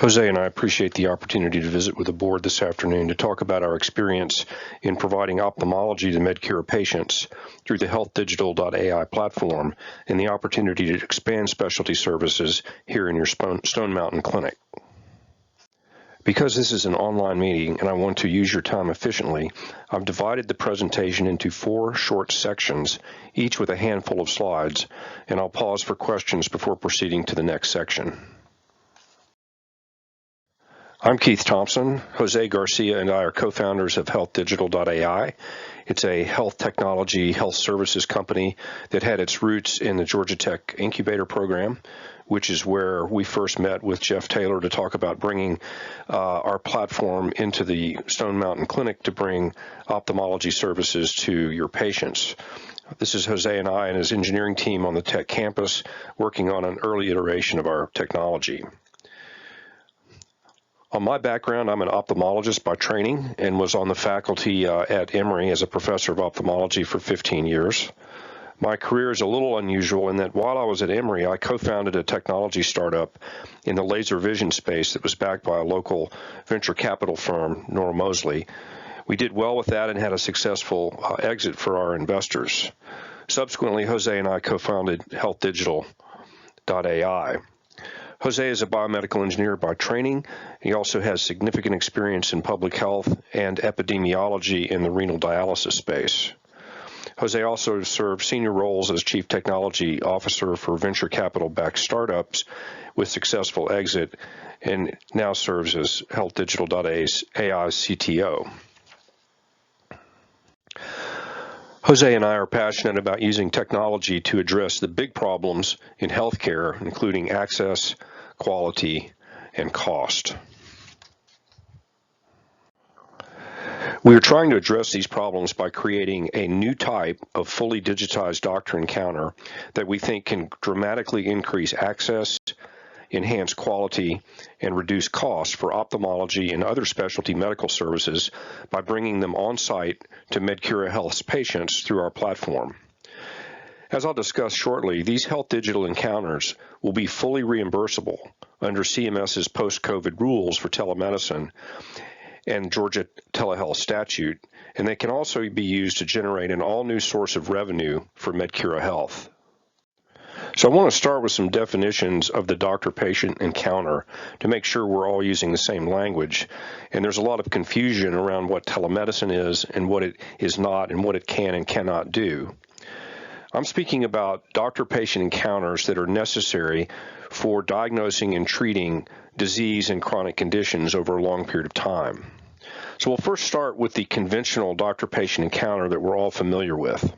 Jose and I appreciate the opportunity to visit with the board this afternoon to talk about our experience in providing ophthalmology to Medcura patients through the HealthDigital.ai platform and the opportunity to expand specialty services here in your Stone Mountain Clinic. Because this is an online meeting and I want to use your time efficiently, I've divided the presentation into 4 short sections, each with a handful of slides, and I'll pause for questions before proceeding to the next section. I'm Keith Thompson. Jose Garcia and I are co-founders of HealthDigital.ai. It's a health technology, health services company that had its roots in the Georgia Tech Incubator Program, which is where we first met with Jeff Taylor to talk about bringing our platform into the Stone Mountain Clinic to bring ophthalmology services to your patients. This is Jose and I and his engineering team on the Tech campus working on an early iteration of our technology. On my background, I'm an ophthalmologist by training and was on the faculty at Emory as a professor of ophthalmology for 15 years. My career is a little unusual in that while I was at Emory, I co-founded a technology startup in the laser vision space that was backed by a local venture capital firm, Nora Mosley. We did well with that and had a successful exit for our investors. Subsequently, Jose and I co-founded HealthDigital.ai. Jose is a biomedical engineer by training. He also has significant experience in public health and epidemiology in the renal dialysis space. Jose also served senior roles as Chief Technology Officer for venture capital-backed startups with successful exit and now serves as HealthDigital.ai's CTO. Jose and I are passionate about using technology to address the big problems in healthcare, including access, quality, and cost. We are trying to address these problems by creating a new type of fully digitized doctor encounter that we think can dramatically increase access, enhance quality, and reduce costs for ophthalmology and other specialty medical services by bringing them on-site to Medcura Health's patients through our platform. As I'll discuss shortly, these health digital encounters will be fully reimbursable under CMS's post-COVID rules for telemedicine and Georgia telehealth statute, and they can also be used to generate an all-new source of revenue for Medcura Health. So I want to start with some definitions of the doctor-patient encounter to make sure we're all using the same language. And there's a lot of confusion around what telemedicine is and what it is not and what it can and cannot do. I'm speaking about doctor-patient encounters that are necessary for diagnosing and treating disease and chronic conditions over a long period of time. So we'll first start with the conventional doctor-patient encounter that we're all familiar with.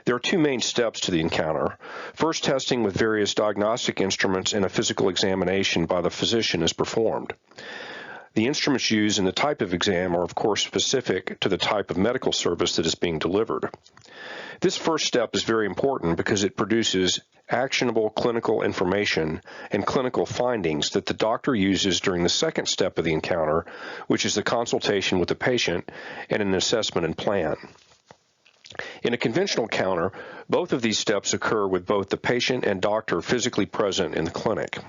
There are 2 main steps to the encounter. First, testing with various diagnostic instruments and a physical examination by the physician is performed. The instruments used in the type of exam are, of course, specific to the type of medical service that is being delivered. This first step is very important because it produces actionable clinical information and clinical findings that the doctor uses during the second step of the encounter, which is the consultation with the patient and an assessment and plan. In a conventional encounter, both of these steps occur with both the patient and doctor physically present in the clinic.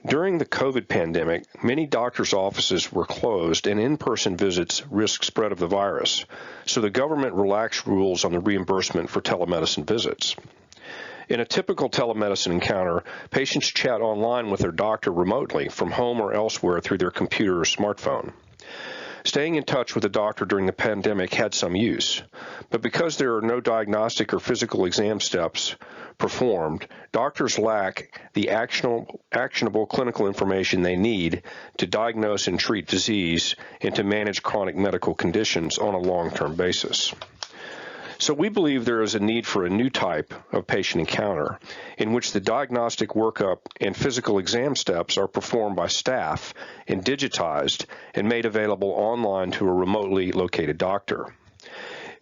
During the COVID pandemic, many doctors' offices were closed and in-person visits risk spread of the virus, so the government relaxed rules on the reimbursement for telemedicine visits. In a typical telemedicine encounter, patients chat online with their doctor remotely from home or elsewhere through their computer or smartphone. Staying in touch with the doctor during the pandemic had some use, but because there are no diagnostic or physical exam steps performed, doctors lack the actionable clinical information they need to diagnose and treat disease and to manage chronic medical conditions on a long-term basis. So we believe there is a need for a new type of patient encounter in which the diagnostic workup and physical exam steps are performed by staff and digitized and made available online to a remotely located doctor.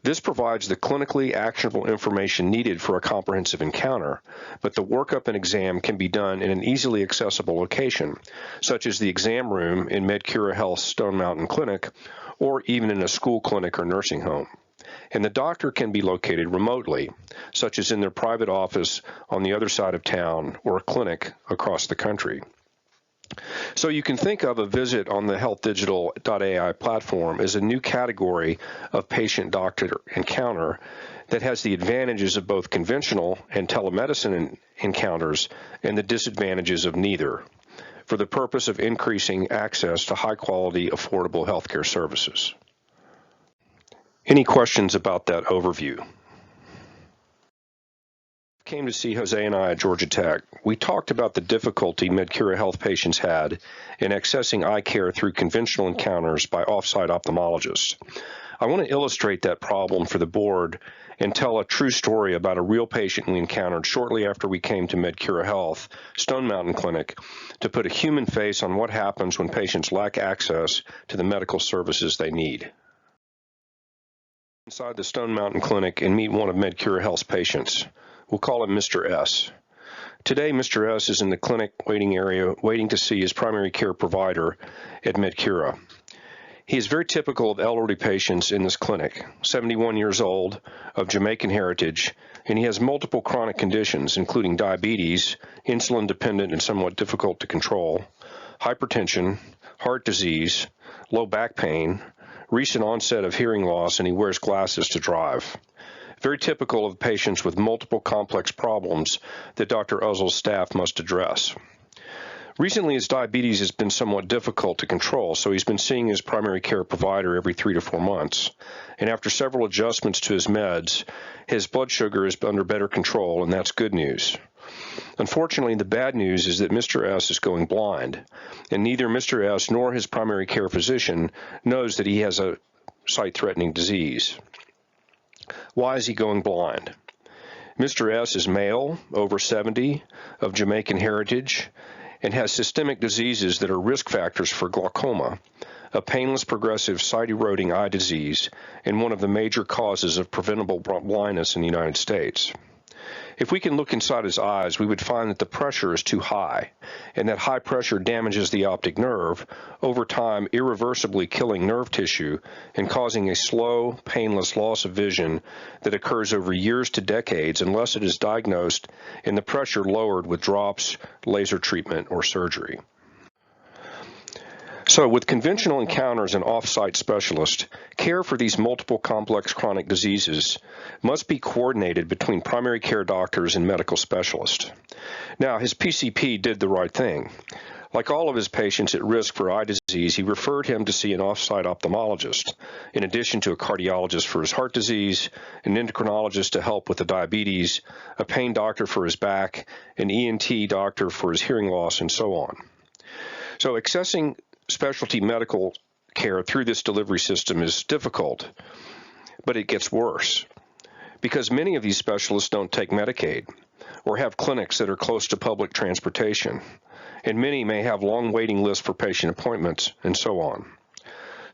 This provides the clinically actionable information needed for a comprehensive encounter, but the workup and exam can be done in an easily accessible location, such as the exam room in Medcura Health's Stone Mountain Clinic, or even in a school clinic or nursing home. And the doctor can be located remotely, such as in their private office on the other side of town or a clinic across the country. So you can think of a visit on the HealthDigital.ai platform as a new category of patient-doctor encounter that has the advantages of both conventional and telemedicine encounters and the disadvantages of neither, for the purpose of increasing access to high-quality, affordable healthcare services. Any questions about that overview? Came to see Jose and I at Georgia Tech. We talked about the difficulty MedCura Health patients had in accessing eye care through conventional encounters by off-site ophthalmologists. I want to illustrate that problem for the board and tell a true story about a real patient we encountered shortly after we came to MedCura Health, Stone Mountain Clinic, to put a human face on what happens when patients lack access to the medical services they need. Inside the Stone Mountain Clinic and meet one of MedCura Health's patients. We'll call him Mr. S. Today, Mr. S is in the clinic waiting area waiting to see his primary care provider at MedCura. He is very typical of elderly patients in this clinic, 71 years old, of Jamaican heritage, and he has multiple chronic conditions, including diabetes, insulin-dependent and somewhat difficult to control, hypertension, heart disease, low back pain, recent onset of hearing loss, and he wears glasses to drive. Very typical of patients with multiple complex problems that Dr. Uzzle's staff must address. Recently, his diabetes has been somewhat difficult to control, so he's been seeing his primary care provider every 3 to 4 months. And after several adjustments to his meds, his blood sugar is under better control, and that's good news. Unfortunately, the bad news is that Mr. S is going blind, and neither Mr. S nor his primary care physician knows that he has a sight-threatening disease. Why is he going blind? Mr. S is male, over 70, of Jamaican heritage, and has systemic diseases that are risk factors for glaucoma, a painless progressive sight-eroding eye disease and one of the major causes of preventable blindness in the United States. If we can look inside his eyes, we would find that the pressure is too high, and that high pressure damages the optic nerve, over time irreversibly killing nerve tissue and causing a slow, painless loss of vision that occurs over years to decades unless it is diagnosed and the pressure lowered with drops, laser treatment, or surgery. So with conventional encounters and off-site specialists, care for these multiple complex chronic diseases must be coordinated between primary care doctors and medical specialists. Now, his PCP did the right thing. Like all of his patients at risk for eye disease, he referred him to see an off-site ophthalmologist, in addition to a cardiologist for his heart disease, an endocrinologist to help with the diabetes, a pain doctor for his back, an ENT doctor for his hearing loss, and so on. So accessing specialty medical care through this delivery system is difficult, but it gets worse because many of these specialists don't take Medicaid or have clinics that are close to public transportation, and many may have long waiting lists for patient appointments and so on.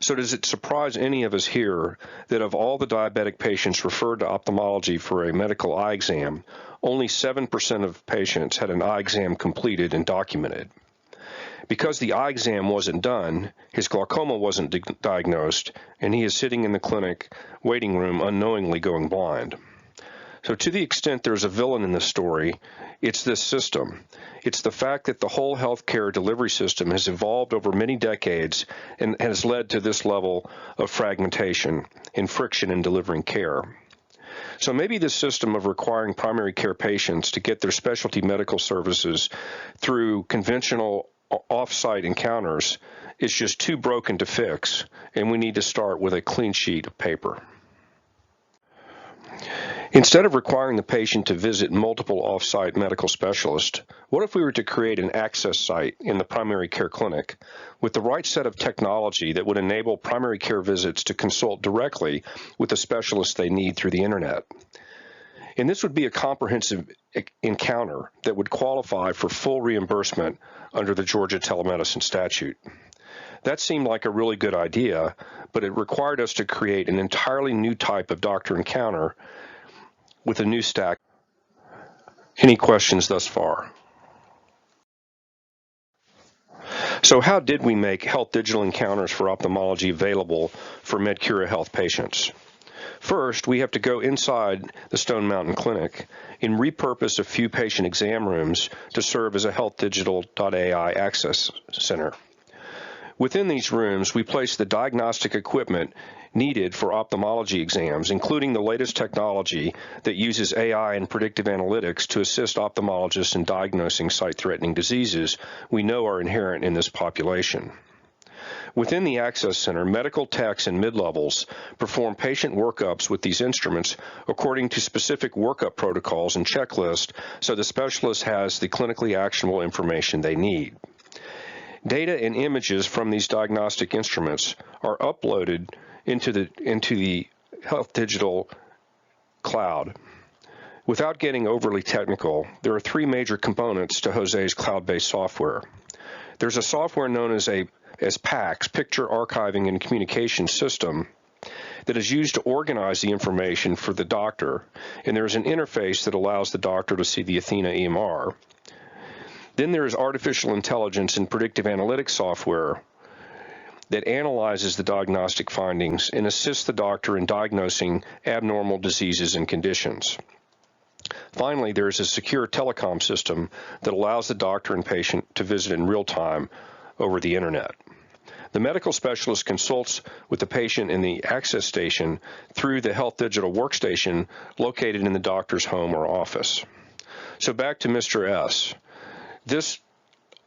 So does it surprise any of us here that of all the diabetic patients referred to ophthalmology for a medical eye exam, only 7% of patients had an eye exam completed and documented? Because the eye exam wasn't done, his glaucoma wasn't diagnosed, and he is sitting in the clinic waiting room unknowingly going blind. So to the extent there's a villain in this story, it's this system. It's the fact that the whole healthcare delivery system has evolved over many decades and has led to this level of fragmentation and friction in delivering care. So maybe this system of requiring primary care patients to get their specialty medical services through conventional off-site encounters is just too broken to fix, and we need to start with a clean sheet of paper. Instead of requiring the patient to visit multiple off-site medical specialists, what if we were to create an access site in the primary care clinic with the right set of technology that would enable primary care visits to consult directly with the specialist they need through the internet? And this would be a comprehensive encounter that would qualify for full reimbursement under the Georgia telemedicine statute. That seemed like a really good idea, but it required us to create an entirely new type of doctor encounter with a new stack. Any questions thus far? So how did we make HealthDigital encounters for ophthalmology available for MedCura Health patients? First, we have to go inside the Stone Mountain Clinic and repurpose a few patient exam rooms to serve as a HealthDigital.ai access center. Within these rooms, we place the diagnostic equipment needed for ophthalmology exams, including the latest technology that uses AI and predictive analytics to assist ophthalmologists in diagnosing sight-threatening diseases we know are inherent in this population. Within the Access Center, medical techs and mid-levels perform patient workups with these instruments according to specific workup protocols and checklists, so the specialist has the clinically actionable information they need. Data and images from these diagnostic instruments are uploaded into the HealthDigital cloud. Without getting overly technical, there are three major components to Jose's cloud-based software. There's a software known as PACS, Picture Archiving and Communication System, that is used to organize the information for the doctor, and there's an interface that allows the doctor to see the Athena EMR. Then there is artificial intelligence and predictive analytics software that analyzes the diagnostic findings and assists the doctor in diagnosing abnormal diseases and conditions. Finally, there is a secure telecom system that allows the doctor and patient to visit in real time over the internet. The medical specialist consults with the patient in the access station through the HealthDigital workstation located in the doctor's home or office. So back to Mr. S. This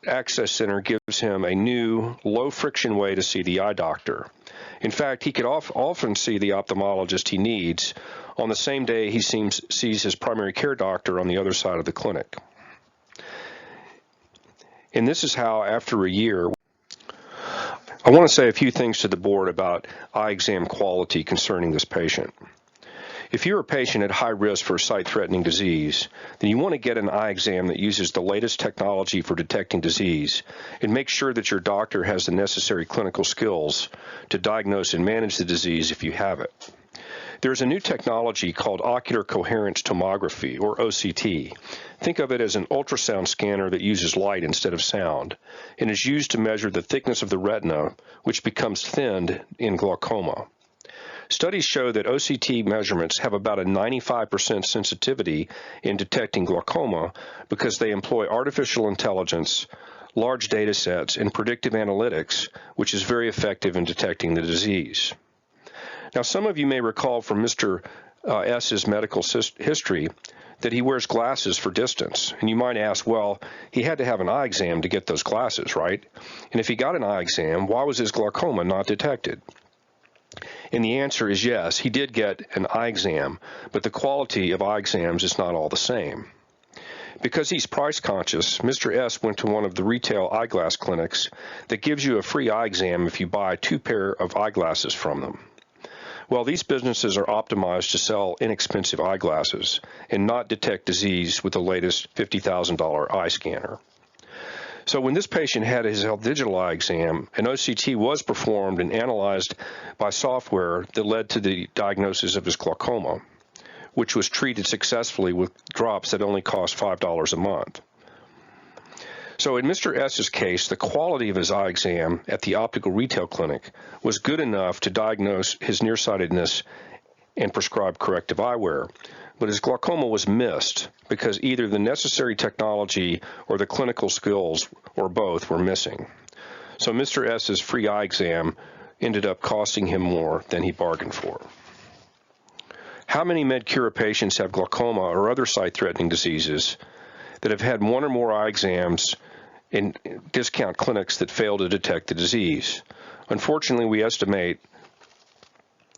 access center gives him a new, low-friction way to see the eye doctor. In fact, he could often see the ophthalmologist he needs on the same day he sees his primary care doctor on the other side of the clinic. And this is how, after a year, I want to say a few things to the board about eye exam quality concerning this patient. If you're a patient at high risk for sight-threatening disease, then you want to get an eye exam that uses the latest technology for detecting disease and make sure that your doctor has the necessary clinical skills to diagnose and manage the disease if you have it. There's a new technology called ocular coherence tomography, or OCT. Think of it as an ultrasound scanner that uses light instead of sound and is used to measure the thickness of the retina, which becomes thinned in glaucoma. Studies show that OCT measurements have about a 95% sensitivity in detecting glaucoma because they employ artificial intelligence, large data sets, and predictive analytics, which is very effective in detecting the disease. Now, some of you may recall from Mr. S's medical history that he wears glasses for distance. And you might ask, well, he had to have an eye exam to get those glasses, right? And if he got an eye exam, why was his glaucoma not detected? And the answer is yes, he did get an eye exam, but the quality of eye exams is not all the same. Because he's price conscious, Mr. S went to one of the retail eyeglass clinics that gives you a free eye exam if you buy 2 pairs of eyeglasses from them. Well, these businesses are optimized to sell inexpensive eyeglasses and not detect disease with the latest $50,000 eye scanner. So when this patient had his HealthDigital eye exam, an OCT was performed and analyzed by software that led to the diagnosis of his glaucoma, which was treated successfully with drops that only cost $5 a month. So in Mr. S's case, the quality of his eye exam at the optical retail clinic was good enough to diagnose his nearsightedness and prescribe corrective eyewear. But his glaucoma was missed because either the necessary technology or the clinical skills or both were missing. So Mr. S's free eye exam ended up costing him more than he bargained for. How many Medcura patients have glaucoma or other sight-threatening diseases that have had one or more eye exams in discount clinics that fail to detect the disease? Unfortunately, we estimate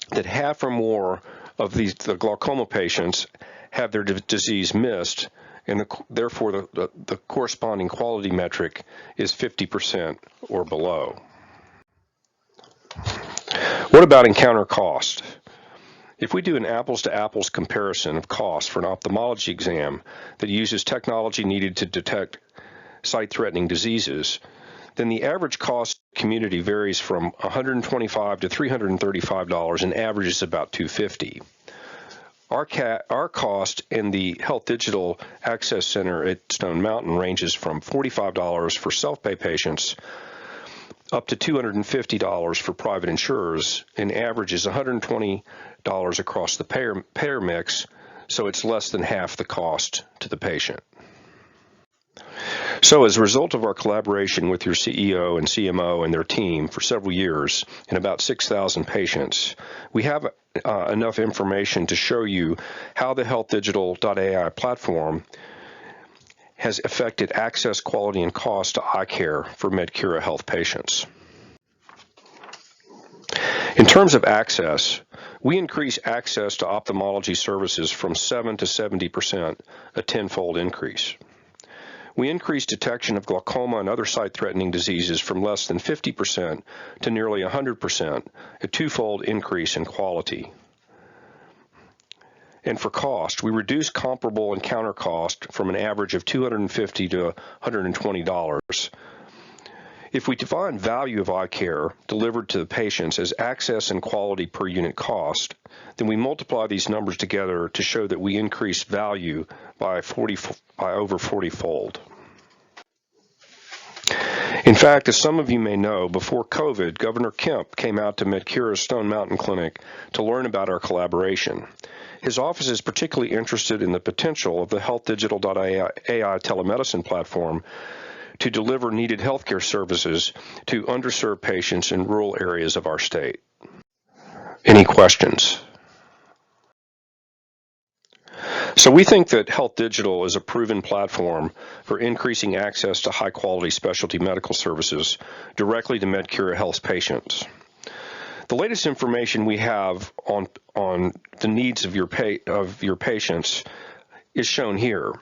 that half or more of the glaucoma patients have their disease missed, and therefore the corresponding quality metric is 50% or below. What about encounter cost? If we do an apples-to-apples comparison of cost for an ophthalmology exam that uses technology needed to detect sight-threatening diseases, then the average cost community varies from $125 to $335 and averages about $250. Our cost in the HealthDigital Access Center at Stone Mountain ranges from $45 for self-pay patients up to $250 for private insurers, and averages $120 across the payer mix, so it's less than half the cost to the patient. So as a result of our collaboration with your CEO and CMO and their team for several years and about 6,000 patients, we have enough information to show you how the HealthDigital.ai platform has affected access, quality, and cost to eye care for MedCura Health patients. In terms of access, we increase access to ophthalmology services from 7 to 70%, a tenfold increase. We increase detection of glaucoma and other sight-threatening diseases from less than 50% to nearly 100%, a twofold increase in quality. And for cost, we reduce comparable encounter cost from an average of $250 to $120. If we define value of eye care delivered to the patients as access and quality per unit cost, then we multiply these numbers together to show that we increase value by over 40-fold. In fact, as some of you may know, before COVID, Governor Kemp came out to MedCura's Stone Mountain Clinic to learn about our collaboration. His office is particularly interested in the potential of the HealthDigital.ai telemedicine platform to deliver needed healthcare services to underserved patients in rural areas of our state. Any questions? So we think that HealthDigital is a proven platform for increasing access to high-quality specialty medical services directly to MedCura Health patients. The latest information we have on the needs of your patients is shown here.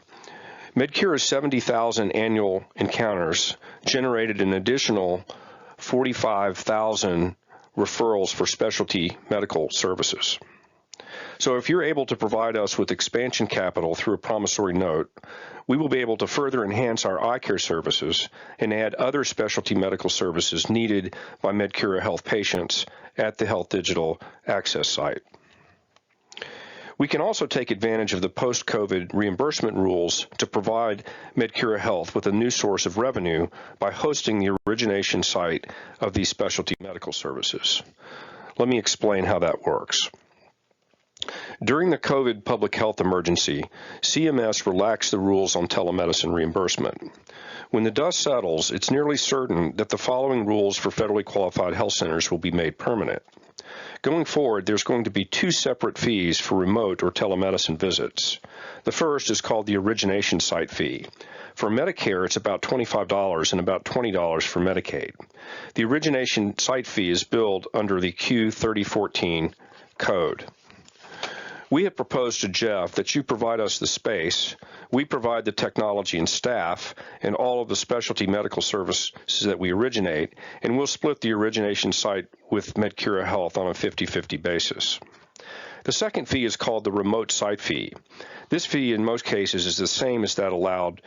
MedCura's 70,000 annual encounters generated an additional 45,000 referrals for specialty medical services. So if you're able to provide us with expansion capital through a promissory note, we will be able to further enhance our eye care services and add other specialty medical services needed by MedCura Health patients at the HealthDigital Access site. We can also take advantage of the post-COVID reimbursement rules to provide MedCura Health with a new source of revenue by hosting the origination site of these specialty medical services. Let me explain how that works. During the COVID public health emergency, CMS relaxed the rules on telemedicine reimbursement. When the dust settles, it's nearly certain that the following rules for federally qualified health centers will be made permanent. Going forward, there's going to be two separate fees for remote or telemedicine visits. The first is called the origination site fee. For Medicare, it's about $25 and about $20 for Medicaid. The origination site fee is billed under the Q3014 code. We have proposed to Jeff that you provide us the space, we provide the technology and staff, and all of the specialty medical services that we originate, and we'll split the origination site with MedCura Health on a 50-50 basis. The second fee is called the remote site fee. This fee in most cases is the same as that allowed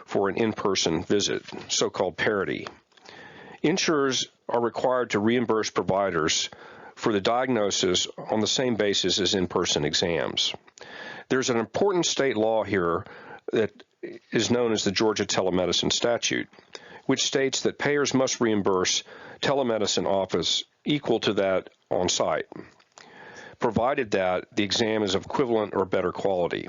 for an in-person visit, so-called parity. Insurers are required to reimburse providers for the diagnosis on the same basis as in-person exams. There's an important state law here that is known as the Georgia Telemedicine Statute, which states that payers must reimburse telemedicine office equal to that on site, provided that the exam is of equivalent or better quality.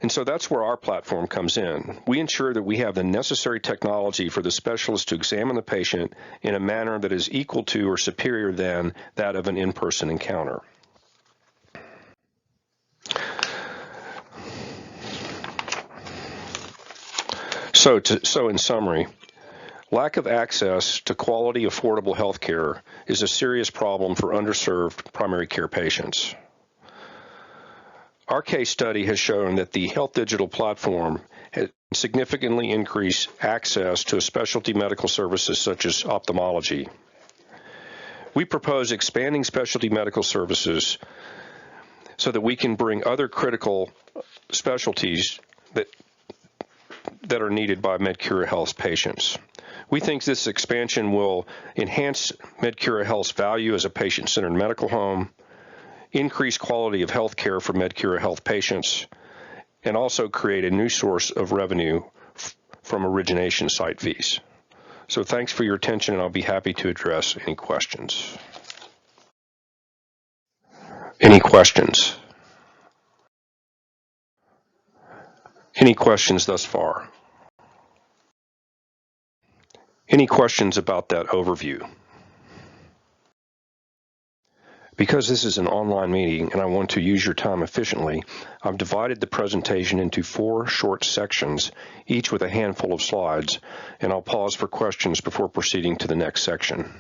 And so that's where our platform comes in. We ensure that we have the necessary technology for the specialist to examine the patient in a manner that is equal to or superior than that of an in-person encounter. So in summary, lack of access to quality, affordable health care is a serious problem for underserved primary care patients. Our case study has shown that the HealthDigital platform has significantly increased access to specialty medical services such as ophthalmology. We propose expanding specialty medical services so that we can bring other critical specialties that are needed by MedCura Health patients. We think this expansion will enhance MedCura Health's value as a patient-centered medical home, increase quality of health care for MedCura Health patients, and also create a new source of revenue from origination site fees. So thanks for your attention, and I'll be happy to address any questions. Any questions? Any questions thus far? Any questions about that overview? Because this is an online meeting and I want to use your time efficiently, I've divided the presentation into 4 short sections, each with a handful of slides, and I'll pause for questions before proceeding to the next section.